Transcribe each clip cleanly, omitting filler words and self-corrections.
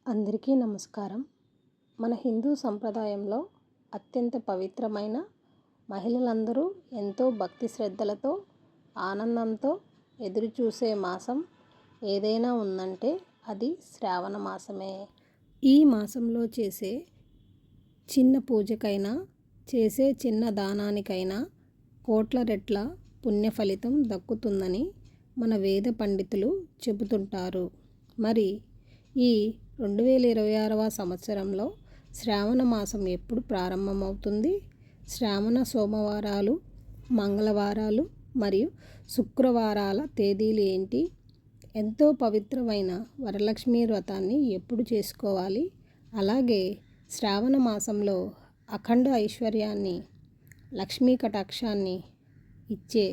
అందరికీ నమస్కారం. మన హిందూ సంప్రదాయంలో అత్యంత పవిత్రమైన, మహిళలందరూ ఎంతో భక్తి శ్రద్ధలతో, ఆనందంతో ఎదురుచూసే మాసం ఏదైనా ఉందంటే అది శ్రావణ మాసమే. ఈ మాసంలో చేసే చిన్న పూజకైనా, చేసే చిన్న దానానికైనా కోట్ల రెట్ల పుణ్య ఫలితం దక్కుతుందని మన వేద పండితులు చెబుతుంటారు. మరి ఈ 2026వ సంవత్సరంలో శ్రావణ మాసం ఎప్పుడు ప్రారంభమవుతుంది? శ్రావణ సోమవారాలు, మంగళవారాలు మరియు శుక్రవారాల తేదీలు ఏంటి? ఎంతో పవిత్రమైన వరలక్ష్మి వ్రతాన్ని ఎప్పుడు చేసుకోవాలి? అలాగే శ్రావణ మాసంలో అఖండ ఐశ్వర్యాన్ని, లక్ష్మీ కటాక్షాన్ని ఇచ్చే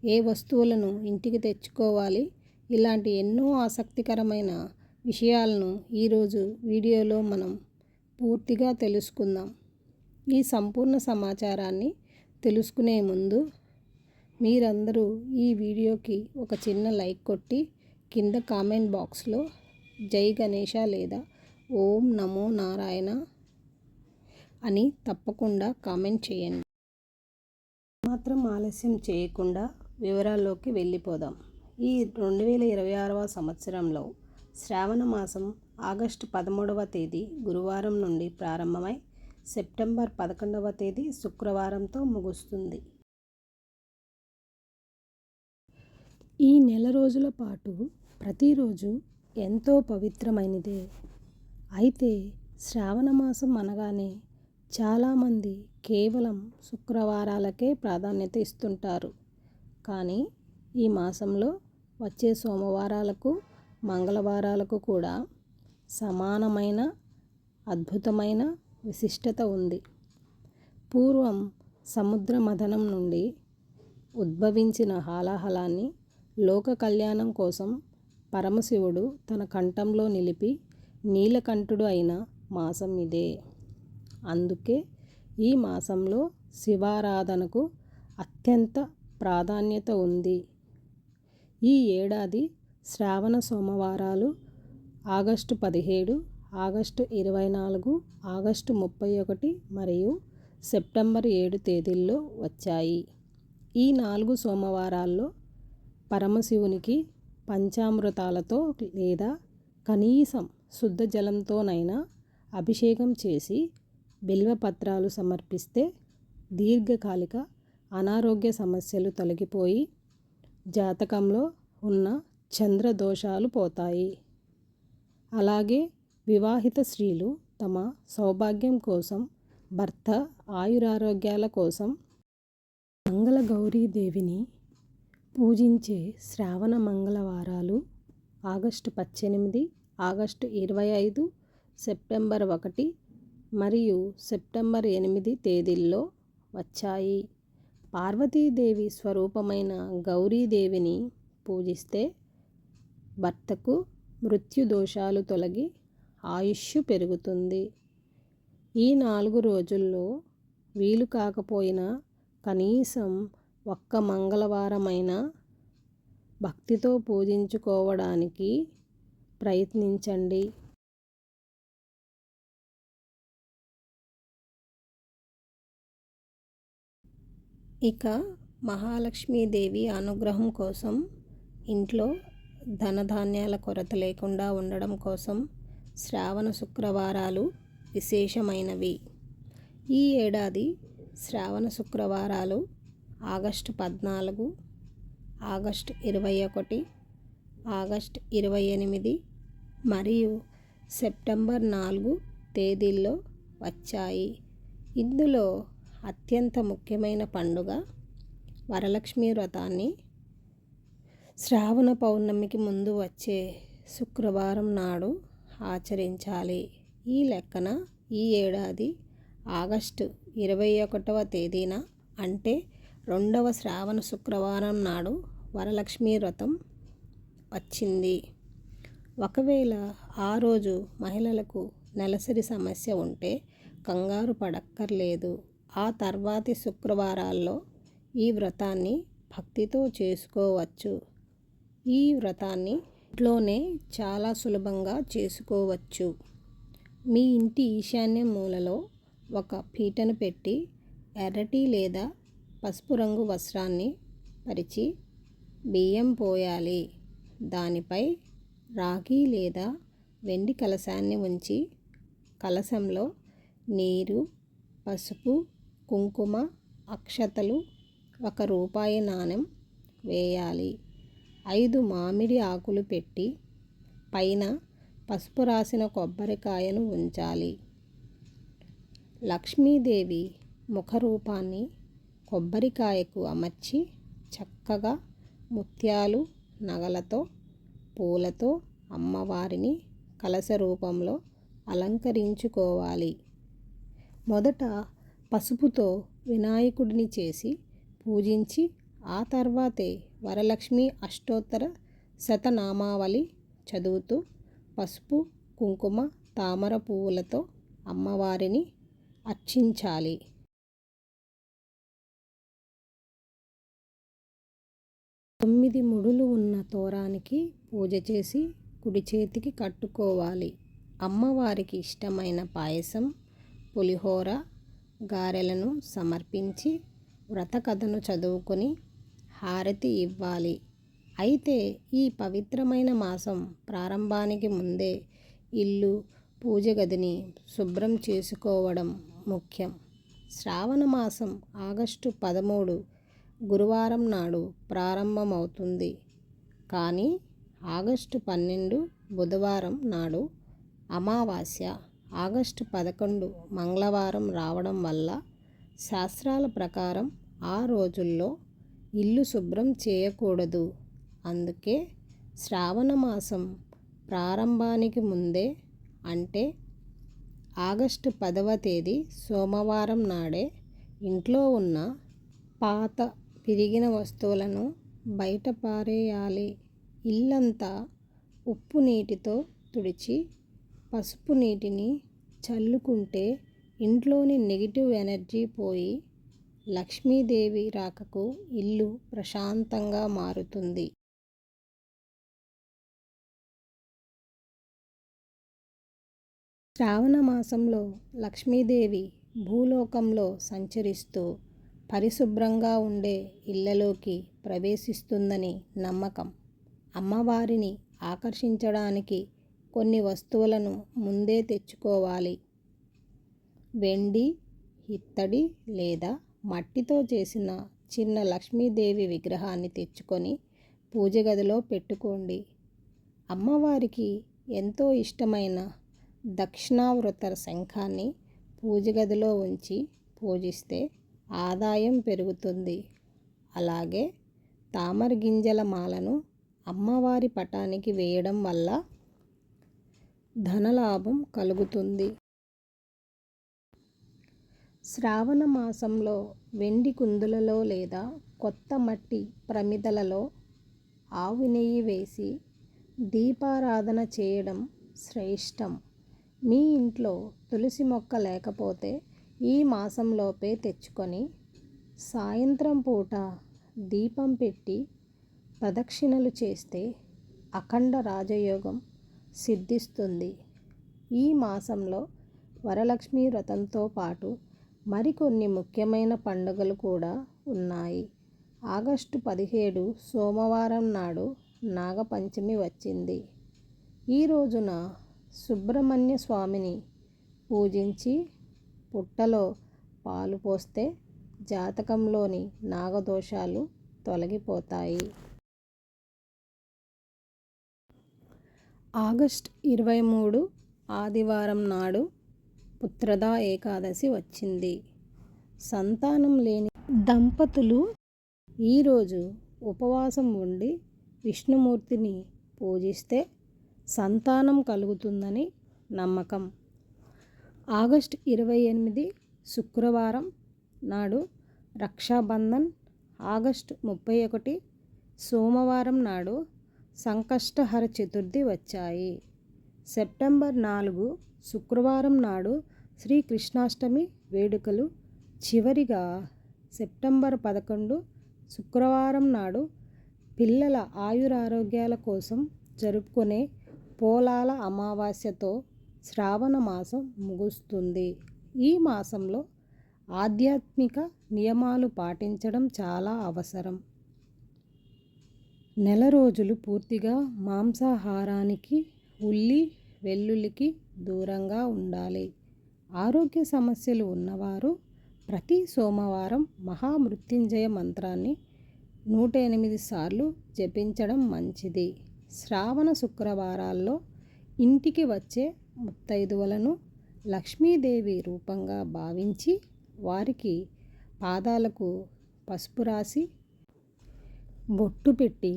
ఏ వస్తువులను ఇంటికి తెచ్చుకోవాలి? ఇలాంటి ఎన్నో ఆసక్తికరమైన విషయాలను ఈరోజు వీడియోలో మనం పూర్తిగా తెలుసుకుందాం. ఈ సంపూర్ణ సమాచారాన్ని తెలుసుకునే ముందు మీరందరూ ఈ వీడియోకి ఒక చిన్న లైక్ కొట్టి కింద కామెంట్ బాక్స్లో జై గణేష లేదా ఓం నమో నారాయణ అని తప్పకుండా కామెంట్ చేయండి. మాత్రం ఆలస్యం చేయకుండా వివరాల్లోకి వెళ్ళిపోదాం. ఈ 2026వ సంవత్సరంలో శ్రావణ మాసం ఆగస్టు 13వ తేదీ గురువారం నుండి ప్రారంభమై సెప్టెంబర్ 11వ తేదీ శుక్రవారంతో ముగుస్తుంది. ఈ నెల రోజుల పాటు ప్రతిరోజు ఎంతో పవిత్రమైనదే. అయితే శ్రావణ మాసం అనగానే చాలామంది కేవలం శుక్రవారాలకే ప్రాధాన్యత ఇస్తుంటారు. కానీ ఈ మాసంలో వచ్చే సోమవారాలకు, మంగళవారాలకు కూడా సమానమైన అద్భుతమైన విశిష్టత ఉంది. పూర్వం సముద్ర మథనం నుండి ఉద్భవించిన హాలాహలాన్ని లోక కళ్యాణం కోసం పరమశివుడు తన కంఠంలో నిలిపి నీలకంఠుడు అయిన మాసం ఇదే. అందుకే ఈ మాసంలో శివారాధనకు అత్యంత ప్రాధాన్యత ఉంది. ఈ ఏడాది శ్రావణ సోమవారాలు ఆగస్టు 17, ఆగస్టు 24, ఆగస్టు 31 మరియు సెప్టెంబర్ 7 తేదీల్లో వచ్చాయి. ఈ 4 సోమవారాల్లో పరమశివునికి పంచామృతాలతో లేదా కనీసం శుద్ధ జలంతోనైనా అభిషేకం చేసి బిల్వపత్రాలు సమర్పిస్తే దీర్ఘకాలిక అనారోగ్య సమస్యలు తొలగిపోయి జాతకంలో ఉన్న చంద్ర దోషాలు పోతాయి. అలాగే వివాహిత స్త్రీలు తమ సౌభాగ్యం కోసం, భర్త ఆయురారోగ్యాల కోసం మంగళ గౌరీదేవిని పూజించే శ్రావణ మంగళవారాలు ఆగస్టు 18, ఆగస్టు 25, సెప్టెంబర్ 1 మరియు సెప్టెంబర్ 8 తేదీల్లో వచ్చాయి. పార్వతీదేవి స్వరూపమైన గౌరీదేవిని పూజిస్తే భర్తకు మృత్యు దోషాలు తొలగి ఆయుష్షు పెరుగుతుంది. ఈ 4 రోజుల్లో వీలు కాకపోయినా కనీసం ఒక్క మంగళవారమైనా భక్తితో పూజించుకోవడానికి ప్రయత్నించండి. ఇక మహాలక్ష్మీదేవి అనుగ్రహం కోసం, ఇంట్లో ధనధాన్యాల కొరత లేకుండా ఉండడం కోసం శ్రావణ శుక్రవారాలు విశేషమైనవి. ఈ ఏడాది శ్రావణ శుక్రవారాలు ఆగస్టు 14, ఆగస్టు 21, ఆగస్టు 28 మరియు సెప్టెంబర్ 4 తేదీల్లో వచ్చాయి. ఇందులో అత్యంత ముఖ్యమైన పండుగ వరలక్ష్మి వ్రతాన్ని శ్రావణ పౌర్ణమికి ముందు వచ్చే శుక్రవారం నాడు ఆచరించాలి. ఈ లెక్కన ఈ ఏడాది ఆగస్టు 21వ తేదీన అంటే 2వ శ్రావణ శుక్రవారం నాడు వరలక్ష్మి వ్రతం వచ్చింది. ఒకవేళ ఆ రోజు మహిళలకు నెలసరి సమస్య ఉంటే కంగారు పడక్కర్లేదు. ఆ తర్వాతి శుక్రవారాల్లో ఈ వ్రతాన్ని భక్తితో చేసుకోవచ్చు. ఈ వ్రతాన్ని ఇంట్లోనే చాలా సులభంగా చేసుకోవచ్చు. మీ ఇంటి ఈశాన్య మూలలో ఒక పీటను పెట్టి ఎర్రటి లేదా పసుపు రంగు వస్త్రాన్ని పరిచి బియ్యం పోయాలి. దానిపై రాగి లేదా వెండి కలశాన్ని ఉంచి కలశంలో నీరు, పసుపు, కుంకుమ, అక్షతలు, 1 రూపాయి నాణెం వేయాలి. 5 మామిడి ఆకులు పెట్టి పైన పసుపు రాసిన కొబ్బరికాయను ఉంచాలి. లక్ష్మీదేవి ముఖరూపాన్ని కొబ్బరికాయకు అమర్చి చక్కగా ముత్యాలు, నగలతో, పూలతో అమ్మవారిని కలశ రూపంలో అలంకరించుకోవాలి. మొదట పసుపుతో వినాయకుడిని చేసి పూజించి ఆ తర్వాతే వరలక్ష్మి అష్టోత్తర శతనామావళి చదువుతూ పసుపు, కుంకుమ, తామర పువ్వులతో అమ్మవారిని అర్చించాలి. తొమ్మిది ముడులు ఉన్న తోరానికి పూజ చేసి కుడి చేతికి కట్టుకోవాలి. అమ్మవారికి ఇష్టమైన పాయసం, పులిహోర, గారెలను సమర్పించి వ్రత కథను చదువుకొని హారతి ఇవ్వాలి. అయితే ఈ పవిత్రమైన మాసం ప్రారంభానికి ముందే ఇల్లు, పూజ గదిని శుభ్రం చేసుకోవడం ముఖ్యం. శ్రావణ మాసం ఆగస్టు 13 గురువారం నాడు ప్రారంభమవుతుంది. కానీ ఆగస్టు 12 బుధవారం నాడు అమావాస్య, ఆగస్టు 11 మంగళవారం రావడం వల్ల శాస్త్రాల ప్రకారం ఆ రోజుల్లో ఇల్లు శుభ్రం చేయకూడదు. అందుకే శ్రావణ మాసం ప్రారంభానికి ముందే అంటే ఆగస్టు 10వ తేదీ సోమవారం నాడే ఇంట్లో ఉన్న పాత విరిగిన వస్తువులను బయట పారేయాలి. ఇల్లంతా ఉప్పు నీటితో తుడిచి పసుపు నీటిని చల్లుకుంటే ఇంట్లోని నెగిటివ్ ఎనర్జీ పోయి లక్ష్మీదేవి రాకకు ఇల్లు ప్రశాంతంగా మారుతుంది. శ్రావణ మాసంలో లక్ష్మీదేవి భూలోకంలో సంచరిస్తూ పరిశుభ్రంగా ఉండే ఇళ్లలోకి ప్రవేశిస్తుందని నమ్మకం. అమ్మవారిని ఆకర్షించడానికి కొన్ని వస్తువులను ముందే తెచ్చుకోవాలి. వెండి, ఇత్తడి లేదా మట్టితో చేసిన చిన్న లక్ష్మీదేవి విగ్రహాన్ని తెచ్చుకొని పూజ గదిలో పెట్టుకోండి. అమ్మవారికి ఎంతో ఇష్టమైన దక్షిణావృత శంఖాన్ని పూజ గదిలో ఉంచి పూజిస్తే ఆదాయం పెరుగుతుంది. అలాగే తామర గింజల మాలను అమ్మవారి పటానికి వేయడం వల్ల ధనలాభం కలుగుతుంది. శ్రావణ మాసంలో వెండి కుందులలో లేదా కొత్త మట్టి ప్రమిదలలో ఆవు నెయ్యి వేసి దీపారాధన చేయడం శ్రేష్టం. మీ ఇంట్లో తులసి మొక్క లేకపోతే ఈ మాసంలోపే తెచ్చుకొని సాయంత్రం పూట దీపం పెట్టి ప్రదక్షిణలు చేస్తే అఖండ రాజయోగం సిద్ధిస్తుంది. ఈ మాసంలో వరలక్ష్మి వ్రతంతో పాటు మరికొన్ని ముఖ్యమైన పండుగలు కూడా ఉన్నాయి. ఆగస్టు 17 సోమవారం నాడు నాగపంచమి వచ్చింది. ఈ రోజున సుబ్రహ్మణ్య స్వామిని పూజించి పుట్టలో పాలు పోస్తే జాతకంలోని నాగదోషాలు తొలగిపోతాయి. ఆగస్టు 23 ఆదివారం నాడు పుత్రదా ఏకాదశి వచ్చింది. సంతానం లేని దంపతులు ఈరోజు ఉపవాసం ఉండి విష్ణుమూర్తిని పూజిస్తే సంతానం కలుగుతుందని నమ్మకం. ఆగస్టు 28 శుక్రవారం నాడు రక్షాబంధన్, ఆగస్టు 31 సోమవారం నాడు సంకష్టహర చతుర్థి వచ్చాయి. సెప్టెంబర్ 4 శుక్రవారం నాడు శ్రీకృష్ణాష్టమి వేడుకలు. చివరిగా సెప్టెంబర్ 11 శుక్రవారం నాడు పిల్లల ఆయురారోగ్యాల కోసం జరుపుకునే పోలాల అమావాస్యతో శ్రావణ మాసం ముగుస్తుంది. ఈ మాసంలో ఆధ్యాత్మిక నియమాలు పాటించడం చాలా అవసరం. నెల రోజులు పూర్తిగా మాంసాహారానికి, ఉల్లి వెల్లుల్లికి దూరంగా ఉండాలి. ఆరోగ్య సమస్యలు ఉన్నవారు ప్రతి సోమవారం మహామృత్యుంజయ మంత్రాన్ని 108 సార్లు జపించడం మంచిది. శ్రావణ శుక్రవారాల్లో ఇంటికి వచ్చే ముత్తైదువలను లక్ష్మీదేవి రూపంగా భావించి వారికి పాదాలకు పసుపు రాసి బొట్టు పెట్టి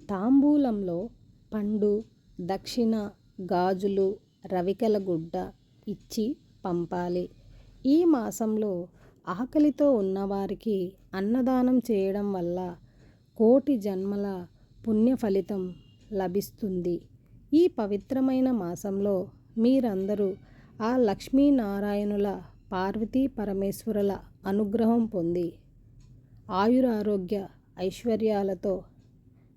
తాంబూలంలో పండు, దక్షిణ, గాజులు, రవికెల గుడ్డ ఇచ్చి పంపాలి. ఈ మాసంలో ఆకలితో ఉన్నవారికి అన్నదానం చేయడం వల్ల కోటి జన్మల పుణ్య ఫలితం లభిస్తుంది. ఈ పవిత్రమైన మాసంలో మీరందరూ ఆ లక్ష్మీనారాయణుల, పార్వతీ పరమేశ్వరుల అనుగ్రహం పొంది ఆయురారోగ్య ఐశ్వర్యాలతో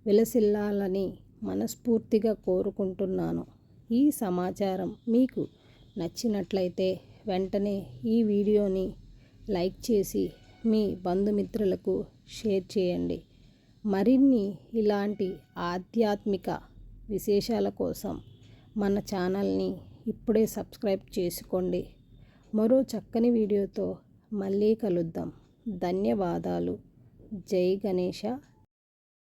విలసిల్లాలని మనస్ఫూర్తిగా కోరుకుంటున్నాను. ఈ సమాచారం మీకు నచ్చినట్లయితే వెంటనే ఈ వీడియోని లైక్ చేసి మీ బంధుమిత్రులకు షేర్ చేయండి. మరిన్ని ఇలాంటి ఆధ్యాత్మిక విశేషాల కోసం మన ఛానల్ని ఇప్పుడే సబ్స్క్రైబ్ చేసుకోండి. మరో చక్కని వీడియోతో మళ్ళీ కలుద్దాం. ధన్యవాదాలు. జై గణేష.